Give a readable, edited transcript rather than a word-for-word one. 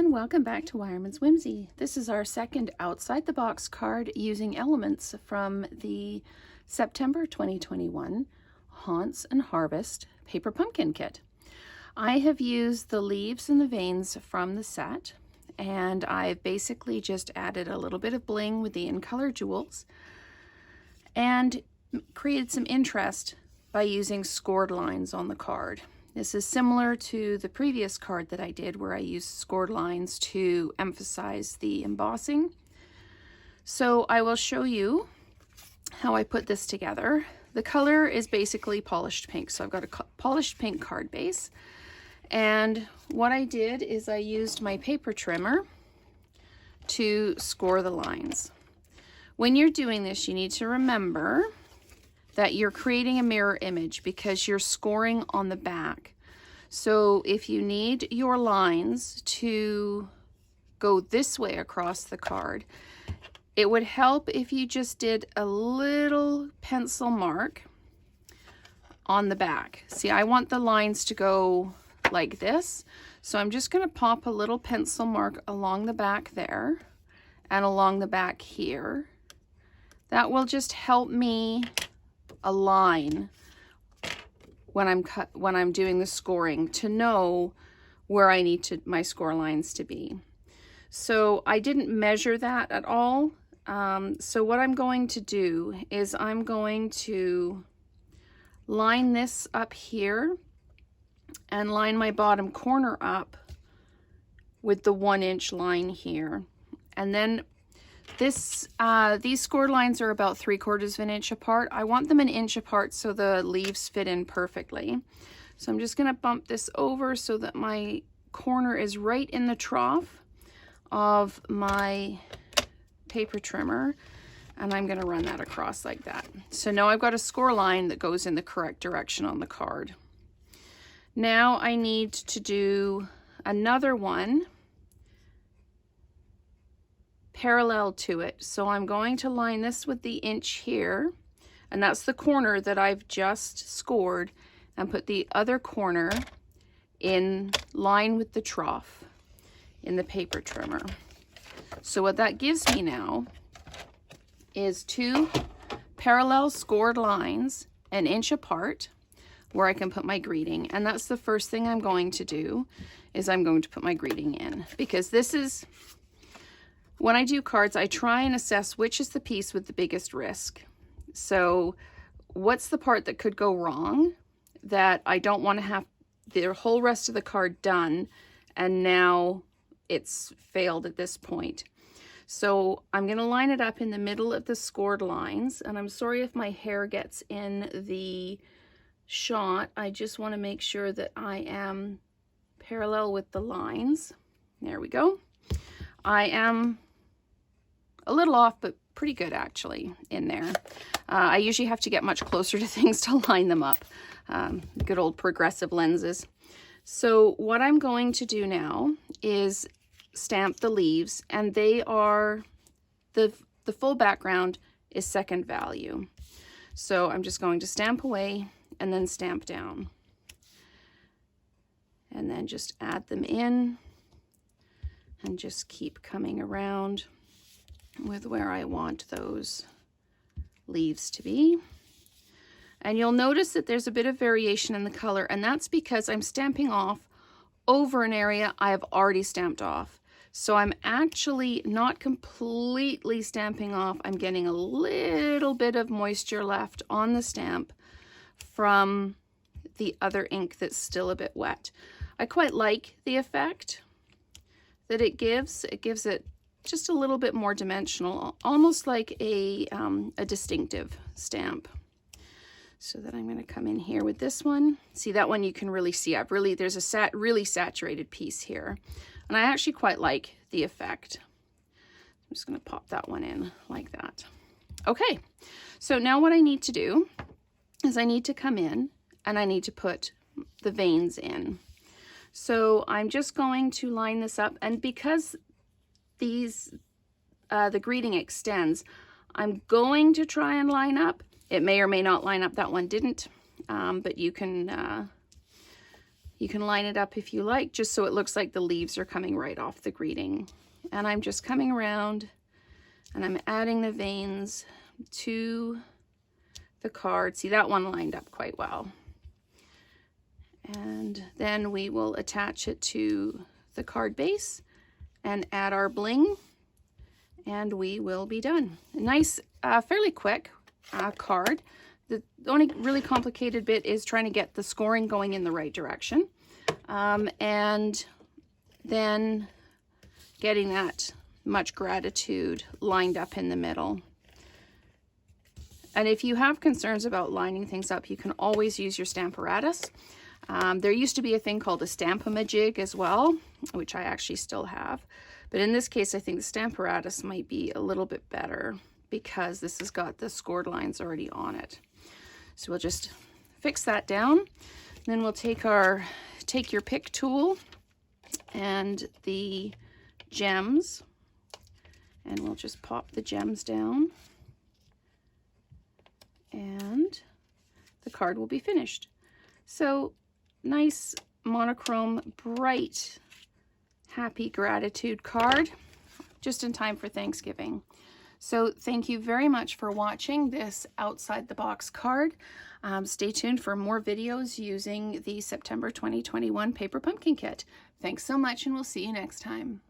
everyone, welcome back to Wireman's Whimsy. This is our second outside the box card using elements from the September 2021 Haunts and Harvest Paper Pumpkin Kit. I have used the leaves and the veins from the set, and I've basically just added a little bit of bling with the in color jewels and created some interest by using scored lines on the card. This is similar to the previous card that I did where I used scored lines to emphasize the embossing. So I will show you how I put this together. The color is basically polished pink. So I've got a polished pink card base. And what I did is I used my paper trimmer to score the lines. When you're doing this, you need to remember that you're creating a mirror image because you're scoring on the back. So if you need your lines to go this way across the card, it would help if you just did a little pencil mark on the back. See, I want the lines to go like this. So I'm just going to pop a little pencil mark along the back there and along the back here. That will just help me align when I'm doing the scoring to know where I need my score lines to be. So I didn't measure that at all. So what I'm going to do is I'm going to line this up here and line my bottom corner up with the 1-inch line here. And then these scored lines are about 3/4 of an inch apart. I want them an inch apart so the leaves fit in perfectly. So I'm just going to bump this over so that my corner is right in the trough of my paper trimmer, and I'm going to run that across like that. So now I've got a score line that goes in the correct direction on the card. Now I need to do another one parallel to it. So I'm going to line this with the inch here, and that's the corner that I've just scored, and put the other corner in line with the trough in the paper trimmer. So what that gives me now is 2 parallel scored lines an inch apart where I can put my greeting. And that's the first thing I'm going to do, is I'm going to put my greeting in, because this is, when I do cards, I try and assess which is the piece with the biggest risk. So what's the part that could go wrong that I don't want to have the whole rest of the card done and now it's failed at this point. So I'm going to line it up in the middle of the scored lines, and I'm sorry if my hair gets in the shot. I just want to make sure that I am parallel with the lines. There we go. I am a little off, but pretty good actually in there. I usually have to get much closer to things to line them up. Good old progressive lenses. So what I'm going to do now is stamp the leaves, and they are, the full background is second value. So I'm just going to stamp away and then stamp down. And then just add them in and just keep coming around with where I want those leaves to be. And you'll notice that there's a bit of variation in the color, and that's because I'm stamping off over an area I have already stamped off. So I'm actually not completely stamping off. I'm getting a little bit of moisture left on the stamp from the other ink that's still a bit wet. I quite like the effect that it gives. It gives it just a little bit more dimensional, almost like a distinctive stamp. So that I'm going to come in here with this one. See, that one you can really see. There's a really saturated piece here, and I actually quite like the effect. I'm just going to pop that one in like that. Okay, so now what I need to do is I need to come in and I need to put the veins in. So I'm just going to line this up, and because the greeting extends, I'm going to try and line up. It may or may not line up. That one didn't, but you can You can line it up if you like, just so it looks like the leaves are coming right off the greeting. And I'm just coming around and I'm adding the veins to the card. See, that one lined up quite well. And then we will attach it to the card base and add our bling, and we will be done. A nice, fairly quick card. The only really complicated bit is trying to get the scoring going in the right direction, and then getting that much gratitude lined up in the middle. And if you have concerns about lining things up, you can always use your Stamparatus. There used to be a thing called a Stamp-A-Majig as well, which I actually still have. But in this case, I think the Stamparatus might be a little bit better because this has got the scored lines already on it. So we'll just fix that down. Then we'll take your pick tool and the gems, and we'll just pop the gems down, and the card will be finished. So nice monochrome, bright, happy gratitude card, just in time for Thanksgiving. So thank you very much for watching this outside the box card. Stay tuned for more videos using the September 2021 paper pumpkin kit. Thanks so much, and we'll see you next time.